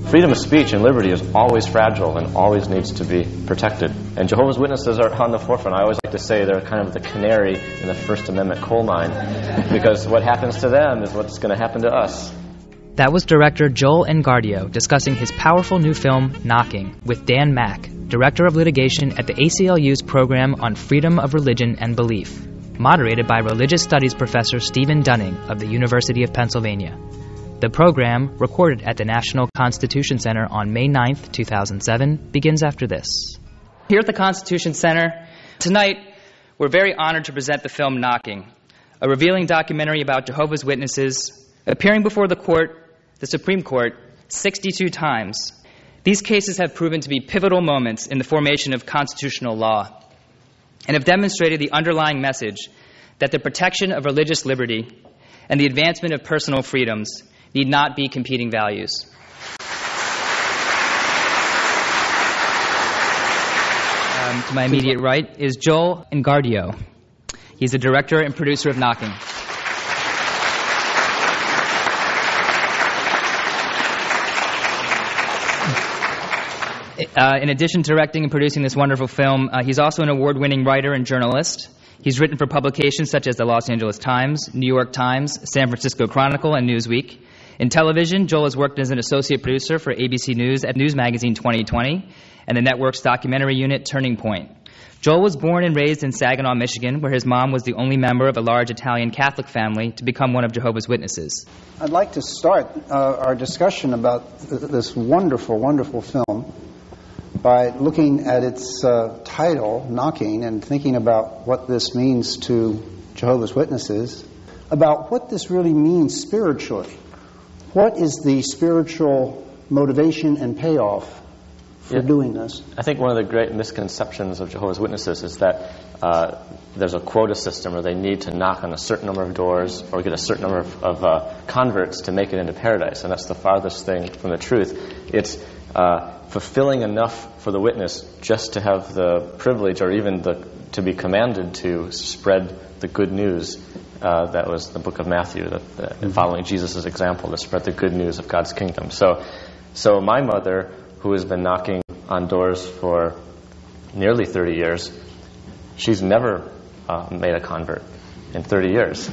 Freedom of speech and liberty is always fragile and always needs to be protected. And Jehovah's Witnesses are on the forefront. I always like to say they're kind of the canary in the First Amendment coal mine, because what happens to them is what's going to happen to us. That was director Joel Engardio discussing his powerful new film, Knocking, with Dan Mack, Director of Litigation at the ACLU's Program on Freedom of Religion and Belief, moderated by Religious Studies Professor Stephen Dunning of the University of Pennsylvania. The program, recorded at the National Constitution Center on May 9th, 2007, begins after this. Here at the Constitution Center, tonight, we're very honored to present the film Knocking, a revealing documentary about Jehovah's Witnesses appearing before the Supreme Court, 62 times. These cases have proven to be pivotal moments in the formation of constitutional law and have demonstrated the underlying message that the protection of religious liberty and the advancement of personal freedoms need not be competing values. To my immediate right is Joel Engardio. He's the director and producer of Knocking. In addition to directing and producing this wonderful film, he's also an award-winning writer and journalist. He's written for publications such as the Los Angeles Times, New York Times, San Francisco Chronicle, and Newsweek. In television, Joel has worked as an associate producer for ABC News at News Magazine 2020 and the network's documentary unit Turning Point. Joel was born and raised in Saginaw, Michigan, where his mom was the only member of a large Italian Catholic family to become one of Jehovah's Witnesses. I'd like to start our discussion about this wonderful, wonderful film by looking at its title, Knocking, and thinking about what this means to Jehovah's Witnesses, about what this really means spiritually. What is the spiritual motivation and payoff for doing this? I think one of the great misconceptions of Jehovah's Witnesses is that there's a quota system where they need to knock on a certain number of doors or get a certain number of converts to make it into paradise, and that's the farthest thing from the truth. It's fulfilling enough for the witness just to have the privilege or even to be commanded to spread the good news. That was the book of Matthew, following Jesus' example, to spread the good news of God's kingdom. So my mother, who has been knocking on doors for nearly 30 years, she's never made a convert in 30 years.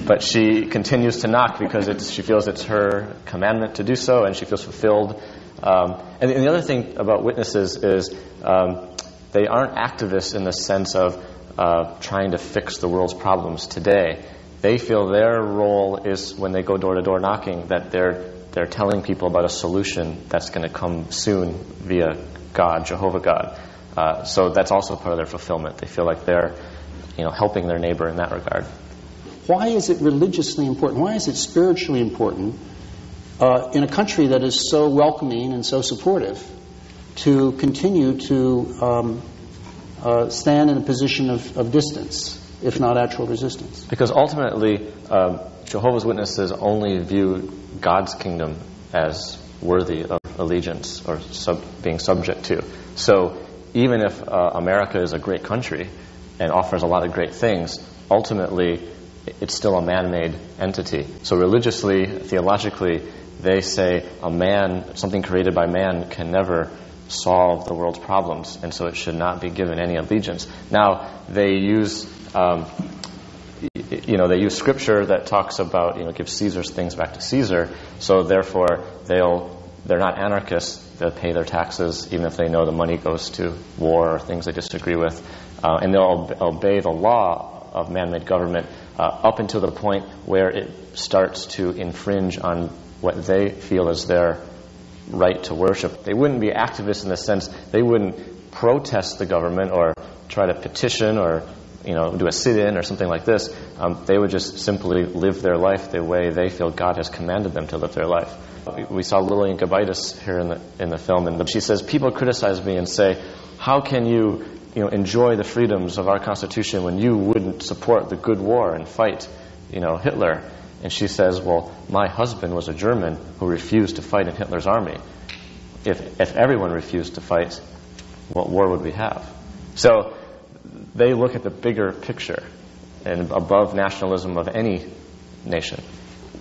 But she continues to knock because she feels it's her commandment to do so, and she feels fulfilled. And the other thing about witnesses is they aren't activists in the sense of trying to fix the world's problems today. They feel their role is, when they go door to door knocking, that they're telling people about a solution that's going to come soon via God, Jehovah God. So that's also part of their fulfillment. They feel like they're, helping their neighbor in that regard. Why is it religiously important? Why is it spiritually important in a country that is so welcoming and so supportive to continue to stand in a position of distance, if not actual resistance? Because ultimately, Jehovah's Witnesses only view God's kingdom as worthy of allegiance or being subject to. So even if America is a great country and offers a lot of great things, ultimately it's still a man-made entity. So religiously, theologically, they say something created by man can never solve the world's problems, and so it should not be given any allegiance. Now, they use scripture that talks about, give Caesar's things back to Caesar, so therefore they're not anarchists. They'll pay their taxes even if they know the money goes to war or things they disagree with, and they'll obey the law of man-made government up until the point where it starts to infringe on what they feel is their right to worship. They wouldn't be activists in the sense they wouldn't protest the government or try to petition or do a sit-in or something like this. They would just simply live their life the way they feel God has commanded them to live their lilife. We saw Lillian Gabaitis here in the film, and she says, people criticize me and say, how can you enjoy the freedoms of our Constitution when you wouldn't support the good war and fight Hitler? And she says, well, my husband was a German who refused to fight in Hitler's army. If everyone refused to fight, what war would we have? So they look at the bigger picture and above nationalism of any nation.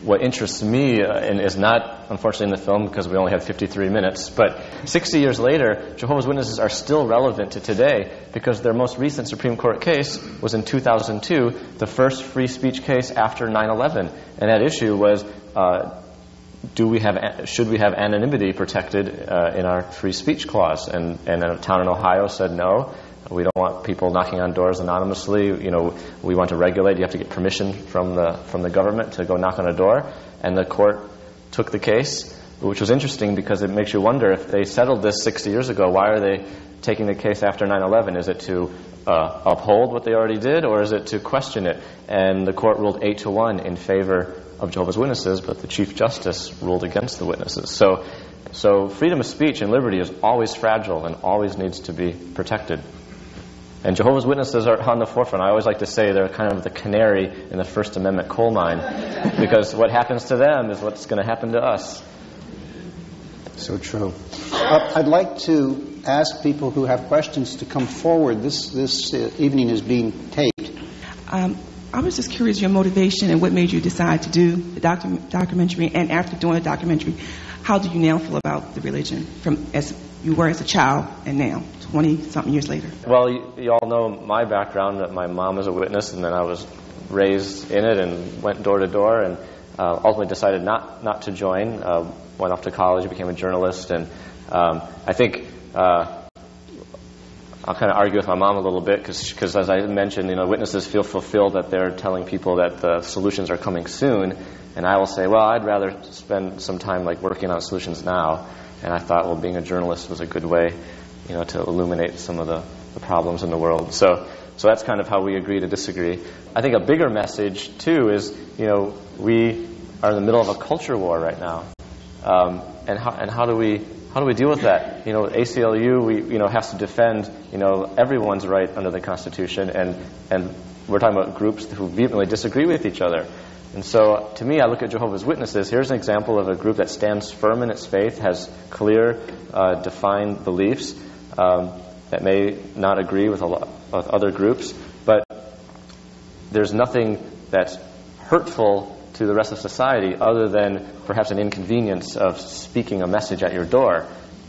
what interests me, and is not, unfortunately, in the film because we only have 53 minutes, but 60 years later, Jehovah's Witnesses are still relevant to today because their most recent Supreme Court case was in 2002, the first free speech case after 9/11. And that issue was, should we have anonymity protected in our free speech clause? And a town in Ohio said no. We don't want people knocking on doors anonymously. We want to regulate. You have to get permission from the government to go knock on a door. And the court took the case, which was interesting because it makes you wonder, if they settled this 60 years ago, why are they taking the case after 9/11? Is it to uphold what they already did, or is it to question it? And the court ruled 8-1 in favor of Jehovah's Witnesses, but the Chief Justice ruled against the witnesses. So freedom of speech and liberty is always fragile and always needs to be protected. And Jehovah's Witnesses are on the forefront. I always like to say they're kind of the canary in the First Amendment coal mine, because what happens to them is what's going to happen to us. So true. I'd like to ask people who have questions to come forward. This evening is being taped. I was just curious your motivation and what made you decide to do the documentary, and after doing the documentary, how do you now feel about the religion from as you were as a child and now, 20-something years later? Well, you all know my background, that my mom was a witness, and then I was raised in it and went door to door, and ultimately decided not to join. Went off to college, became a journalist, and I think I'll kind of argue with my mom a little bit because as I mentioned, witnesses feel fulfilled that they're telling people that the solutions are coming soon, and I will say, well, I'd rather spend some time working on solutions now. And I thought, well, being a journalist was a good way, to illuminate some of the problems in the world. So that's kind of how we agree to disagree. I think a bigger message too is, we are in the middle of a culture war right now, and how do we deal with that? ACLU, has to defend, everyone's right under the Constitution, and we're talking about groups who vehemently disagree with each other. And so, to me, I look at Jehovah's Witnesses. Here's an example of a group that stands firm in its faith, has clear, defined beliefs that may not agree with other groups, but there's nothing that's hurtful to the rest of society other than perhaps an inconvenience of speaking a message at your door.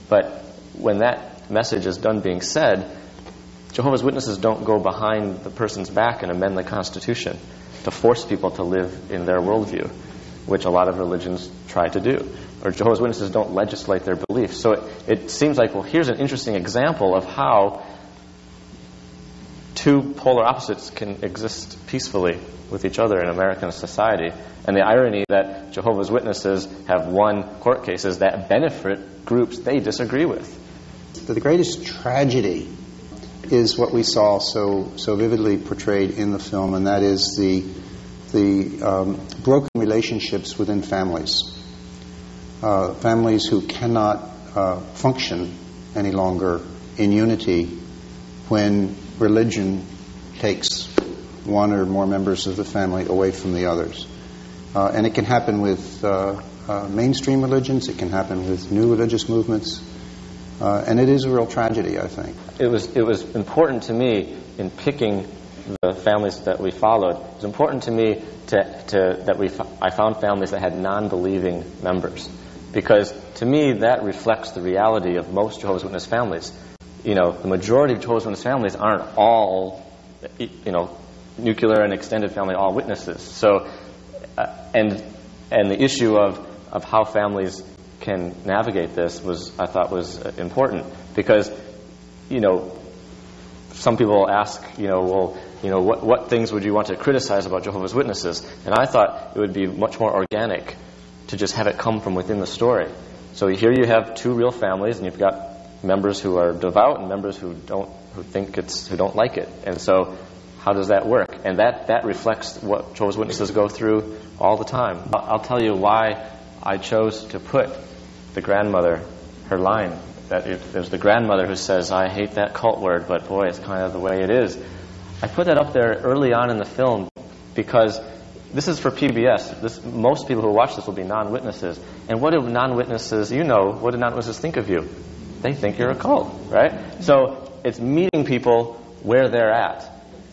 But when that message is done being said, Jehovah's Witnesses don't go behind the person's back and amend the Constitution to force people to live in their worldview, which a lot of religions try to do. Or Jehovah's Witnesses don't legislate their beliefs. So it seems like, well, here's an interesting example of how two polar opposites can exist peacefully with each other in American society. And the irony that Jehovah's Witnesses have won court cases that benefit groups they disagree with. The greatest tragedy is what we saw so vividly portrayed in the film, and that is the broken relationships within families. Families who cannot function any longer in unity when religion takes one or more members of the family away from the others. And it can happen with mainstream religions, it can happen with new religious movements, and it is a real tragedy, I think. It was important to me in picking the families that we followed. It was important to me I found families that had non-believing members, because to me that reflects the reality of most Jehovah's Witness families. The majority of Jehovah's Witness families aren't all, nuclear and extended family, all witnesses. So, and the issue of how families can navigate this I thought was important, because, some people ask, what things would you want to criticize about Jehovah's Witnesses? And I thought it would be much more organic to just have it come from within the story. So here you have two real families, and you've got members who are devout and members who don't like it. And so how does that work? And that reflects what Jehovah's Witnesses go through all the time. I'll tell you why I chose to put the grandmother, her line, that there's the grandmother who says, I hate that cult word, but boy, it's kind of the way it is. I put that up there early on in the film because this is for PBS. Most people who watch this will be non-witnesses. And what do non-witnesses, what do non-witnesses think of you? They think you're a cult, right? So it's meeting people where they're at.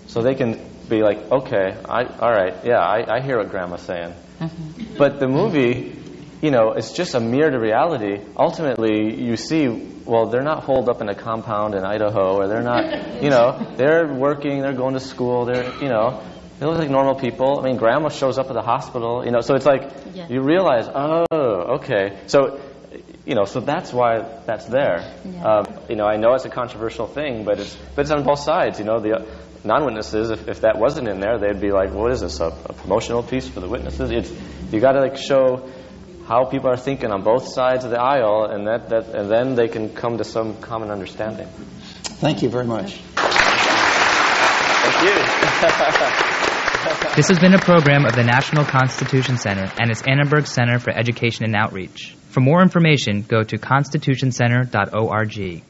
So they can be like, okay, all right, yeah, I hear what Grandma's saying. Mm-hmm. But the movie, it's just a mirror to reality. Ultimately, you see, well, they're not holed up in a compound in Idaho, or they're not, they're working, they're going to school, they look like normal people. I mean, Grandma shows up at the hospital, so it's like, you realize, oh, okay. So, so that's why that's there. Yeah. I know it's a controversial thing, but it's on both sides. The non-witnesses, if that wasn't in there, they'd be like, what is this, a promotional piece for the witnesses? You got to show how people are thinking on both sides of the aisle, and and then they can come to some common understanding. Thank you very much. Thank you. This has been a program of the National Constitution Center and its Annenberg Center for Education and Outreach. For more information, go to constitutioncenter.org.